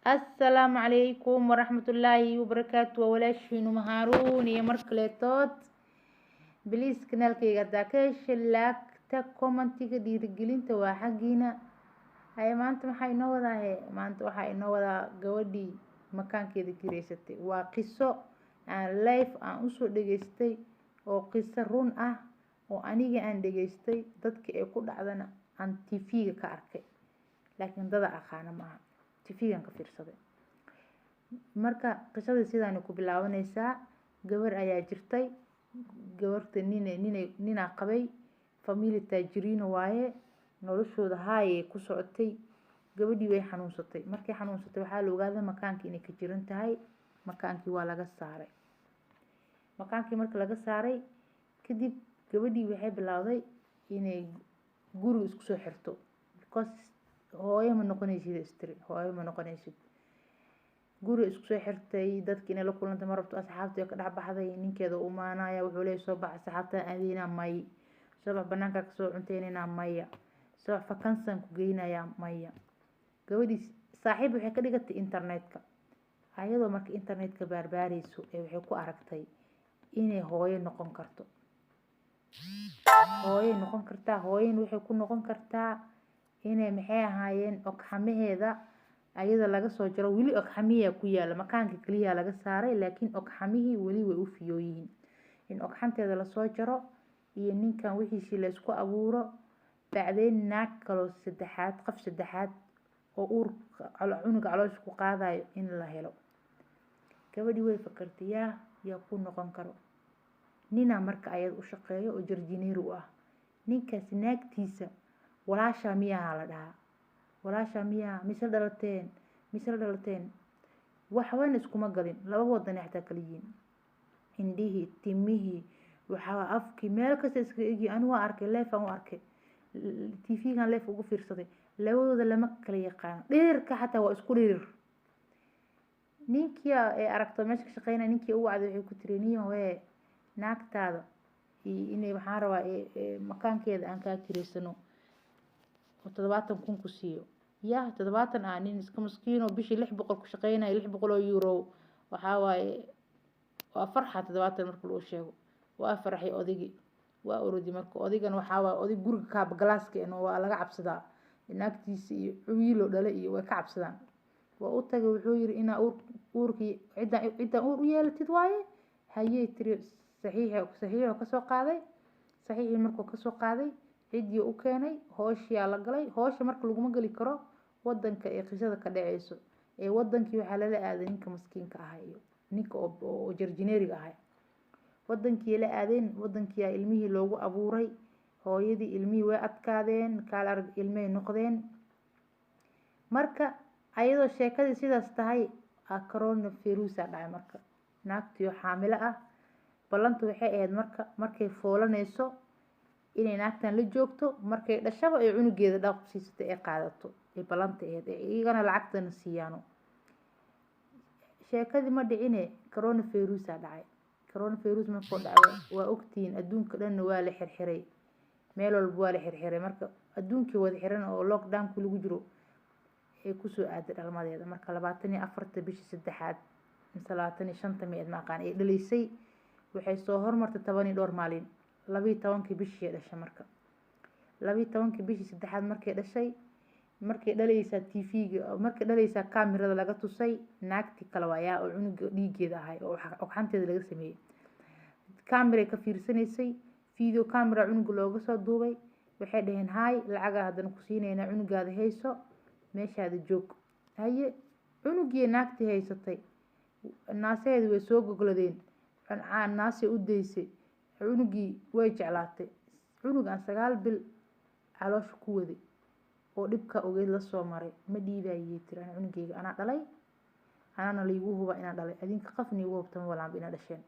السلام عليكم ورحمة الله وبركاته وولاشين ومهارون يا مركليتوت بليز كنالكي قداكيش لاكتا كومنتيga dhiirigelinta waa xagiina hay maanta maxay noo wadaa maanta waxay noo wadaa gabadhii makaankeeda kireysatay waa qiso aan live aan usoo dhageystay oo qiso run ah oo aniga aan dhageystay dadka ay ku dhacdana aan TV-ga ka arkay laakiin dad aqaana maaha TV-gan ka fiirsaday marka qisada sidaan ku bilaabanaysaa gabar ayaa jirtay gabarta nina qabay family taajiriin waaye noloshooda haayay ku socotay gabadhii way xanuunsatay markay xanuunsatay waxaa la ogaaday makaankii inay ka jiran tahay makaankii waa laga saaray makaankii marka laga saaray kadib gabadhii waxay bilowday inay guriga isku soo xirto because hooyo ma noqonaysid istri hooyo ma noqonaysid guriga isku soo xirtay dadkii inay la kulantay ma rabto asxaabtii ka dhex baxday ninkeeda u maanaya wuxuu leeyahay soo bax asxaabta aadina may soo bax banaanka ka soo cunteynayna maya soo fakansan ku geynaya maya gabadhii saaxiib waxay ka dhigatay internetka ayadoo marka internetka baarbaarayso ee waxay ku aragtay inay hooyo noqon karto hooyo noqon kartaa hooyin waxay ku noqon kartaa inay maxay ahaayeen ogxamaheeda ayada laga soo jaro wili ogxamiya ku yaala makaanka kaliya laga saaray laakiin ogxamihii wali way u fiyooyihiin in ogxanteeda la soo jaro iyo ninkan wixiisi la isku abuuro bacdeen naag kale saddexaad qof saddexaad oo uur cunuga caloosha ku qaadayo in la helo gabadhii way fakartay yaa ku noqon karo nina marka ayad u shaqeeyo oo jarjineer u ah ninkaas naagtiisa walaasha miyaa la dhahaa walaasha miyaa misal dhalateen waxban iskuma galin laba wadan xataa kala yihiin indhihii timihii waxaa afkii meel kasta iska egi anigu waa arkay leefan u arkay TV-gan leef ugu fiirsaday labadooda lama kala yaqaan dheerka xataa waa isku dheer ninkii ay aragto meesha ka shaqeynaya ninkii u wacday waxay ku tiri niyo naagtaada inay waxaan rabaa makaankeeda aan kaa kireysano 70,000 ku siiyo 70 nin iska maskiino bishii 600 ku shaqeynaya 600 euro waxa waaye waa farxa 70 marka loo sheego waa farxay odigi waa urudi marka odigan waxa waaye odig guriga kaab galaaska inuu waa laga cabsadaa naagtiisa iyo wiilo dhale iyo way ka cabsadaan waa u tagay wuxuu yiri ina uurkii cida uur u yeelatid waaye hayee tiri saxiix ka soo qaaday saxiix markuu ka soo qaaday cidii u keenay hooshiya la galay hoosha marka lagu gali karo wadanka ee qisada ka dhaceyso ee wadankii waxa la aaday ninka maskiinka ah iyo ninka oo jarjineeriga ah wadankii la aadeen wadankii ilmihii loogu abuuray hooyadii ilmihii way adkaadeen kaal arag ilmay noqdeen marka ayadoo sheekadii sidaas tahay coronavirus dhacay marka naagtii xaamilo ah ballantu waxay ahayd markay foolanayso inay naagtan la joogto markay dhashaba ay cunugeeda dhaaq siisatay ay qaadato ay ballanta ahayd iyagana lacagtana siiyano sheekadii ma dhicine coronavirus dhacay coronavirus markuu dhacay waa ogtiin adduunka dhan waa la xirxiray meel walba waa la xirxiray marka adduunkii wada xiran oo lockdown ku lagu jiro ay ku soo aaday dhalmadeeda marka 24 bishii saddexaad 25 meed ma aqaan ay dhalisay waxay soo hormartay 12 maalin 12 bishii dhashay marka 12 bishii saddexaad markay dhashay markay dhalaysa TV-ga markay dhalaysa kaamirada laga tusay naagti kale waa oo cunuga dhiigeeda ahay oo ogxanteeda laga sameeyay kaamira ka fiirsanaysay video kaamira cunuga looga soo duubay waxay dhaheen hay lacag hadan ku siinayna cunugaada hayso meeshaada joog haye cunugii naagti haysatay naaseedu way soo gogladeen naasay u daysay cunugii way jeclaatay cunugan 9 bil caloosha ku waday oo dhibka ogeyd la soo maray ma dhiibayay tiraan cunugeyga ana dhalay ana liigu huba inaan dhalay adinka qafni ugu hubtan walaan ina dhasheen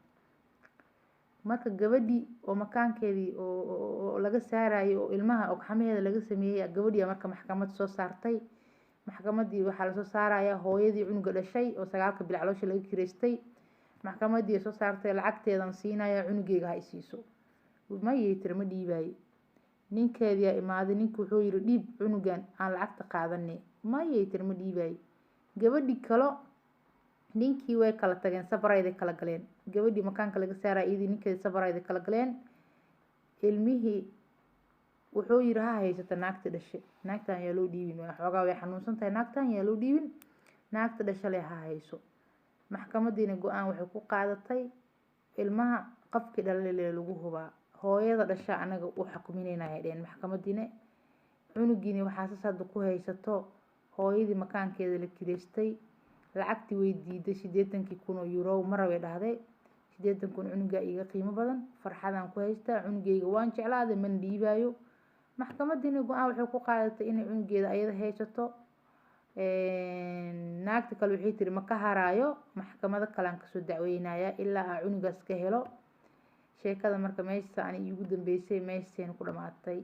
marka gabadhii oo makaankeedii oo laga saarayo oo ilmaha ogxamaheeda laga sameeyay gabadhii marka maxkamad soo saartay maxkamadii waxa la soo saaraya hooyadii cunuga dhashay oo 9 bil caloosha laga kireystay maxkamadii soo saartay lacagteedan siinaya cunugeyga hay siiso ma yeetir ma dhiibay ninkeedii imaaday ninku wuxuu yiri dhiib cunugan aan lacagta qaadanay ma yeetir ma dhiibay gabadhii kalo ninkii way kala tageen, sabarayday kala galeen. Gabadhii makaanka laga saaray iyadii ninkeeda sabarayday kala galeen. Ilmihii wuxuu yiri ha haysata naagta dhashay, naagtan yaa loo dhiibin, waa xoogaa way xanuunsan tahay, naagtan yaa loo dhiibin, naagta dhashay ha hayso. Maxkamadiina go-aan waxay ku qaadatay ilmaha qofkii dhalay lagu hubaa, hooyada dhasha anaga u xukuminayna ay dheen maxkamadiina. Cunugiina waxaa hadda ku haysato hooyadii makaankeeda la kireystay, lacagtii way diiday 80,000 euro mar way dhahday. 80,000 cunuga iga qiimo badan, farxadaan ku haystaa, cunugayga waan jeclaaday man dhiibaayo. Maxkamadiina go-aan waxay ku qaadatay inay cunugeeda ayada haysato. naagta kale waxay tiri ma ka haraayo, maxkamada kale aan kasoo dacweynaya ilaa aan cunugaas ka helo. sheekada marka meesha aan iigu dambeysay meesheen ku dhamaatay.